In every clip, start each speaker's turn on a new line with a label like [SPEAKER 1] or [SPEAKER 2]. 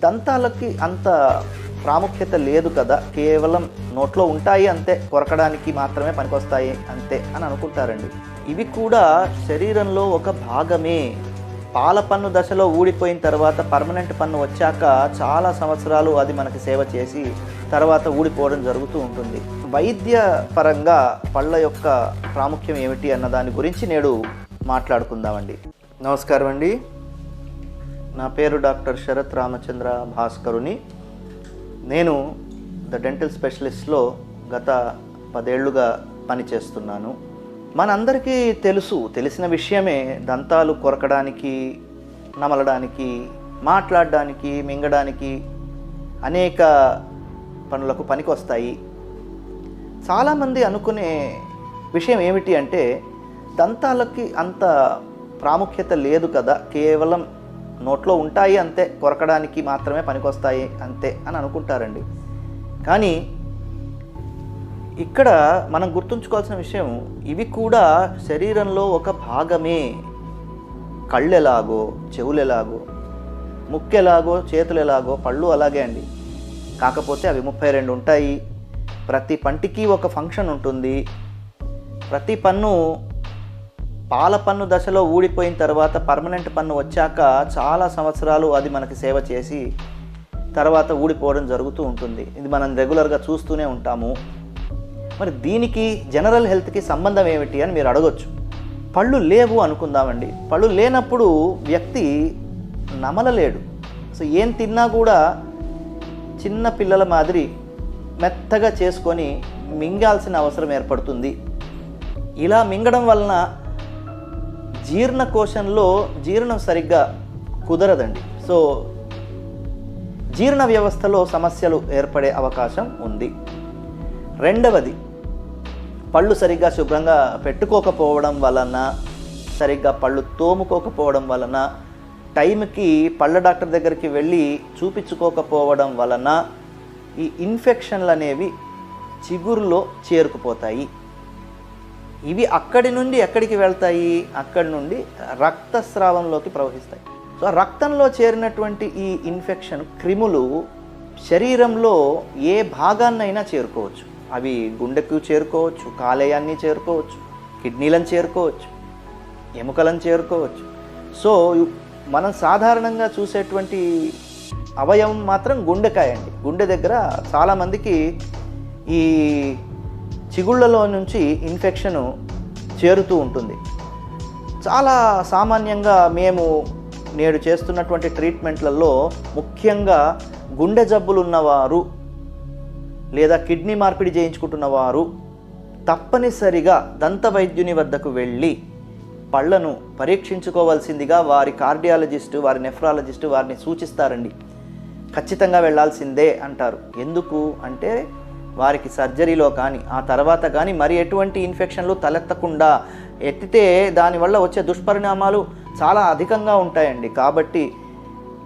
[SPEAKER 1] దంతాలకి అంత ప్రాముఖ్యత లేదు కదా, కేవలం నోట్లో ఉంటాయి అంతే, కొరకడానికి మాత్రమే పనికొస్తాయి అంతే అని అనుకుంటారండి. ఇవి కూడా శరీరంలో ఒక భాగమే. పాల పన్ను దశలో ఊడిపోయిన తర్వాత పర్మనెంట్ పన్ను వచ్చాక చాలా సంవత్సరాలు అది మనకి సేవ చేసి తర్వాత ఊడిపోవడం జరుగుతూ ఉంటుంది. వైద్య పరంగా పళ్ళ యొక్క ప్రాముఖ్యం ఏమిటి అన్న దాని గురించి నేడు మాట్లాడుకుందామండి. నమస్కారం అండి. నా పేరు డాక్టర్ శరత్ రామచంద్ర భాస్కరుని. నేను ద డెంటల్ స్పెషలిస్ట్లో గత 10 ఏళ్లుగా పనిచేస్తున్నాను. మనందరికీ తెలిసిన విషయమే, దంతాలు కొరకడానికి, నమలడానికి, మాట్లాడడానికి, మింగడానికి అనేక పనులకు పనికొస్తాయి. చాలామంది అనుకునే విషయం ఏమిటి అంటే, దంతాలకి అంత ప్రాముఖ్యత లేదు కదా, కేవలం నోట్లో ఉంటాయి అంతే, కొరకడానికి మాత్రమే పనికొస్తాయి అంతే అని అనుకుంటారండి. కానీ ఇక్కడ మనం గుర్తుంచుకోవాల్సిన విషయం, ఇవి కూడా శరీరంలో ఒక భాగమే. కళ్ళు ఎలాగో, చెవులు ఎలాగో, ముక్కు ఎలాగో, చేతులు ఎలాగో, పళ్ళు అలాగే అండి. కాకపోతే అవి 32 ఉంటాయి. ప్రతి పంటికి ఒక ఫంక్షన్ ఉంటుంది. ప్రతి పన్ను పాల పన్ను దశలో ఊడిపోయిన తర్వాత పర్మనెంట్ పన్ను వచ్చాక చాలా సంవత్సరాలు అది మనకి సేవ చేసి తర్వాత ఊడిపోవడం జరుగుతూ ఉంటుంది. ఇది మనం రెగ్యులర్గా చూస్తూనే ఉంటాము. మరి దీనికి జనరల్ హెల్త్కి సంబంధం ఏమిటి అని మీరు అడగొచ్చు. పళ్ళు లేవు అనుకుందామండి. పళ్ళు లేనప్పుడు వ్యక్తి నమలలేడు. సో ఏం తిన్నా కూడా చిన్న పిల్లల మాదిరి మెత్తగా చేసుకొని మింగాల్సిన అవసరం ఏర్పడుతుంది. ఇలా మింగడం వలన జీర్ణకోశంలో జీర్ణం సరిగ్గా కుదరదండి. సో జీర్ణ వ్యవస్థలో సమస్యలు ఏర్పడే అవకాశం ఉంది. రెండవది, పళ్ళు సరిగ్గా శుభ్రంగా పెట్టుకోకపోవడం వలన, సరిగ్గా పళ్ళు తోముకోకపోవడం వలన, టైంకి పళ్ళ డాక్టర్ దగ్గరికి వెళ్ళి చూపించుకోకపోవడం వలన ఈ ఇన్ఫెక్షన్లు అనేవి చిగురులో చేరుకుపోతాయి. ఇవి అక్కడి నుండి ఎక్కడికి వెళ్తాయి? అక్కడి నుండి రక్తస్రావంలోకి ప్రవహిస్తాయి. సో రక్తంలో చేరినటువంటి ఈ ఇన్ఫెక్షన్ క్రిములు శరీరంలో ఏ భాగాన్నైనా చేరుకోవచ్చు. అవి గుండెకు చేరుకోవచ్చు, కాలేయాన్ని చేరుకోవచ్చు, కిడ్నీలను చేరుకోవచ్చు, ఎముకలను చేరుకోవచ్చు. సో మనం సాధారణంగా చూసేటువంటి అవయవం మాత్రం గుండెకాయ అండి. గుండె దగ్గర చాలామందికి ఈ చిగుళ్ళలో నుంచి ఇన్ఫెక్షను చేరుతూ ఉంటుంది. చాలా సామాన్యంగా మేము నేడు చేస్తున్నటువంటి ట్రీట్మెంట్లలో ముఖ్యంగా గుండె జబ్బులు ఉన్నవారు లేదా కిడ్నీ మార్పిడి చేయించుకుంటున్నవారు తప్పనిసరిగా దంత వైద్యుని వద్దకు వెళ్ళి పళ్ళను పరీక్షించుకోవాల్సిందిగా వారి కార్డియాలజిస్టు, వారి నెఫ్రాలజిస్టు వారిని సూచిస్తారండి. ఖచ్చితంగా వెళ్ళాల్సిందే అంటారు. ఎందుకు అంటే వారికి సర్జరీలో కానీ ఆ తర్వాత కానీ మరి ఎటువంటి ఇన్ఫెక్షన్లు తలెత్తకుండా, ఎత్తితే దానివల్ల వచ్చే దుష్పరిణామాలు చాలా అధికంగా ఉంటాయండి. కాబట్టి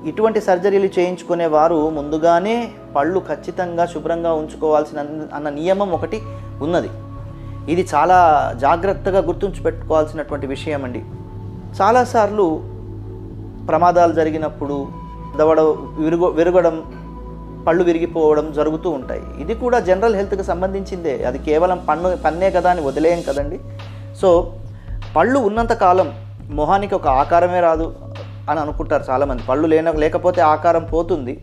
[SPEAKER 1] ఇటువంటి సర్జరీలు చేయించుకునే వారు ముందుగానే పళ్ళు ఖచ్చితంగా శుభ్రంగా ఉంచుకోవాల్సిన అన్న నియమం ఒకటి ఉన్నది. ఇది చాలా జాగ్రత్తగా గుర్తుంచుపెట్టుకోవాల్సినటువంటి విషయం అండి. చాలాసార్లు ప్రమాదాలు జరిగినప్పుడు దవడ విరగడం, పళ్ళు విరిగిపోవడం జరుగుతూ ఉంటాయి. ఇది కూడా జనరల్ హెల్త్కి సంబంధించిందే. అది కేవలం పన్నే కదా అని వదిలేయం కదండి. సో పళ్ళు ఉన్నంతకాలం మొహానికి ఒక ఆకారమే రాదు అని అనుకుంటారు చాలామంది. పళ్ళు లేకపోతే ఆకారం పోతుంది,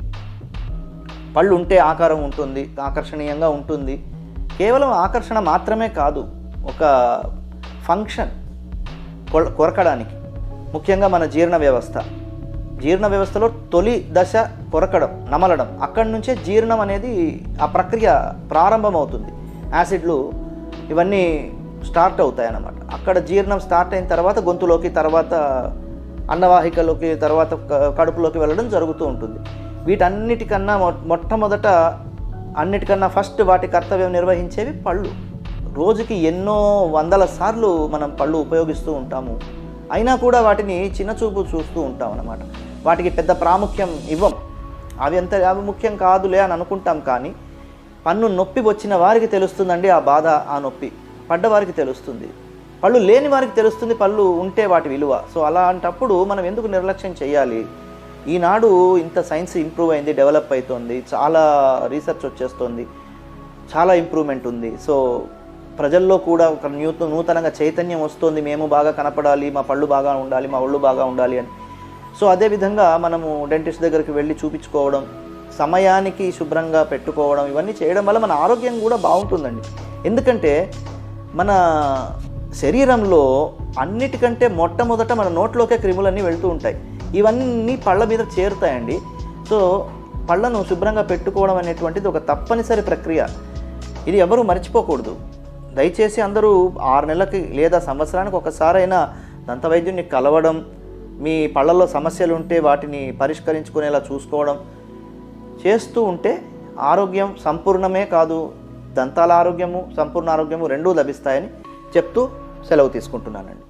[SPEAKER 1] పళ్ళు ఉంటే ఆకారం ఉంటుంది, ఆకర్షణీయంగా ఉంటుంది. కేవలం ఆకర్షణ మాత్రమే కాదు, ఒక ఫంక్షన్ కొరకడానికి, ముఖ్యంగా మన జీర్ణ వ్యవస్థలో తొలి దశ కొరకడం, నమలడం. అక్కడి నుంచే జీర్ణం అనేది ఆ ప్రక్రియ ప్రారంభమవుతుంది. యాసిడ్లు ఇవన్నీ స్టార్ట్ అవుతాయి అన్నమాట. అక్కడ జీర్ణం స్టార్ట్ అయిన తర్వాత గొంతులోకి, తర్వాత అన్నవాహికలోకి, తర్వాత కడుపులోకి వెళ్ళడం జరుగుతూ ఉంటుంది. వీటన్నిటికన్నా మొట్టమొదట అన్నిటికన్నా ఫస్ట్ వాటి కర్తవ్యం నిర్వహించేవి పళ్ళు. రోజుకి ఎన్నో వందల సార్లు మనం పళ్ళు ఉపయోగిస్తూ ఉంటాము. అయినా కూడా వాటిని చిన్నచూపు చూస్తూ ఉంటాం అన్నమాట. వాటికి పెద్ద ప్రాముఖ్యం ఇవ్వం. అవి ముఖ్యం కాదులే అని అనుకుంటాం. కానీ పన్ను నొప్పి వచ్చిన వారికి తెలుస్తుందండి ఆ బాధ, ఆ నొప్పి. పడ్డవారికి తెలుస్తుంది. పళ్ళు లేని వారికి తెలుస్తుంది పళ్ళు ఉంటే వాటి విలువ. సో అలాంటప్పుడు మనం ఎందుకు నిర్లక్ష్యం చేయాలి? ఈనాడు ఇంత సైన్స్ ఇంప్రూవ్ అయింది, డెవలప్ అవుతుంది, చాలా రీసెర్చ్ వచ్చేస్తుంది, చాలా ఇంప్రూవ్మెంట్ ఉంది. సో ప్రజల్లో కూడా ఒక నూతనంగా చైతన్యం వస్తుంది, మేము బాగా కనపడాలి, మా పళ్ళు బాగా ఉండాలి, మా ఒళ్ళు బాగా ఉండాలి అని. సో అదేవిధంగా మనము డెంటిస్ట్ దగ్గరికి వెళ్ళి చూపించుకోవడం, సమయానికి శుభ్రంగా పెట్టుకోవడం, ఇవన్నీ చేయడం వల్ల మన ఆరోగ్యం కూడా బాగుంటుందండి. ఎందుకంటే మన శరీరంలో అన్నిటికంటే మొట్టమొదట మన నోట్లోకే క్రిములన్నీ వెళ్తూ ఉంటాయి. ఇవన్నీ పళ్ళ మీద చేరుతాయండి. సో పళ్ళను శుభ్రంగా పెట్టుకోవడం అనేటువంటిది ఒక తప్పనిసరి ప్రక్రియ. ఇది ఎవరూ మర్చిపోకూడదు. దయచేసి అందరూ 6 నెలలకి లేదా సంవత్సరానికి ఒకసారైనా దంత వైద్యుని కలవడం, మీ పళ్ళల్లో సమస్యలు ఉంటే వాటిని పరిష్కరించుకునేలా చూసుకోవడం చేస్తూ ఉంటే ఆరోగ్యం సంపూర్ణమే కాదు, దంతాల ఆరోగ్యము సంపూర్ణ ఆరోగ్యము రెండూ లభిస్తాయని చెప్తూ సెలవు తీసుకుంటున్నానండి.